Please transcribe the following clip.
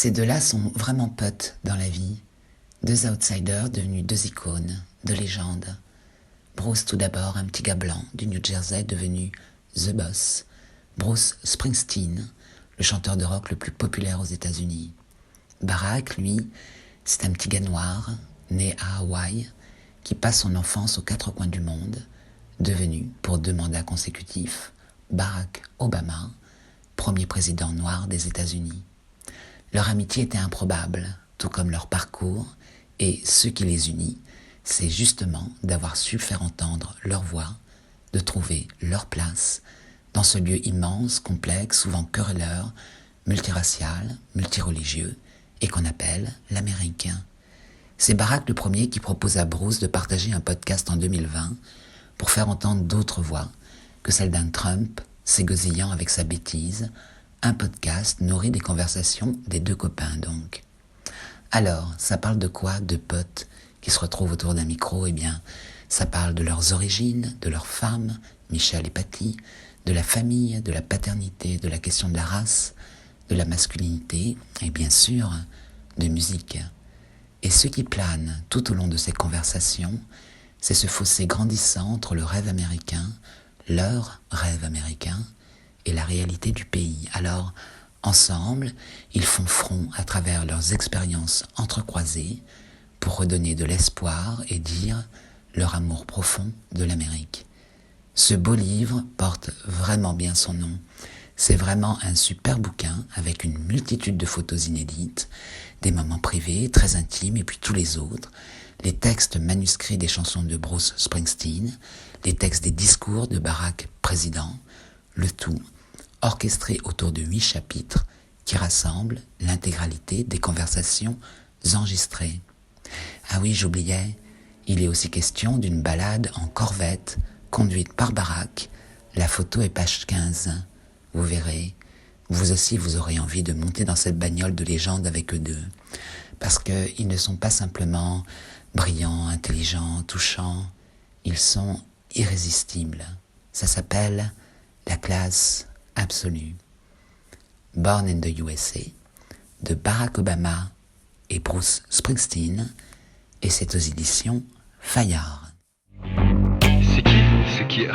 Ces deux-là sont vraiment potes dans la vie. Deux outsiders devenus deux icônes, deux légendes. Bruce tout d'abord, un petit gars blanc du New Jersey devenu The Boss. Bruce Springsteen, le chanteur de rock le plus populaire aux États-Unis. Barack, lui, c'est un petit gars noir, né à Hawaï, qui passe son enfance aux quatre coins du monde, devenu, pour 2 mandats consécutifs, Barack Obama, premier président noir des États-Unis. Leur amitié était improbable, tout comme leur parcours, et ce qui les unit, c'est justement d'avoir su faire entendre leur voix, de trouver leur place dans ce lieu immense, complexe, souvent querelleur, multiracial, multireligieux, et qu'on appelle l'Amérique. C'est Barack le premier qui propose à Bruce de partager un podcast en 2020 pour faire entendre d'autres voix que celle d'un Trump s'égosillant avec sa bêtise, un podcast nourri des conversations des deux copains donc. Alors, ça parle de quoi? De potes qui se retrouvent autour d'un micro? Eh bien, ça parle de leurs origines, de leurs femmes, Michel et Patty, de la famille, de la paternité, de la question de la race, de la masculinité et bien sûr, de musique. Et ce qui plane tout au long de ces conversations, c'est ce fossé grandissant entre le rêve américain, leur rêve américain, et la réalité du pays. Alors, ensemble, ils font front à travers leurs expériences entrecroisées pour redonner de l'espoir et dire leur amour profond de l'Amérique. Ce beau livre porte vraiment bien son nom. C'est vraiment un super bouquin avec une multitude de photos inédites, des moments privés, très intimes, et puis tous les autres, les textes manuscrits des chansons de Bruce Springsteen, les textes des discours de Barack président, le tout orchestré autour de 8 chapitres qui rassemblent l'intégralité des conversations enregistrées. Ah oui, j'oubliais, il est aussi question d'une balade en Corvette conduite par Barack. La photo est page 15. Vous verrez, vous aussi vous aurez envie de monter dans cette bagnole de légende avec eux deux. Parce qu'ils ne sont pas simplement brillants, intelligents, touchants, ils sont irrésistibles. Ça s'appelle la classe absolue. Born in the USA, de Barack Obama et Bruce Springsteen, et c'est aux éditions Fayard. C'est qui?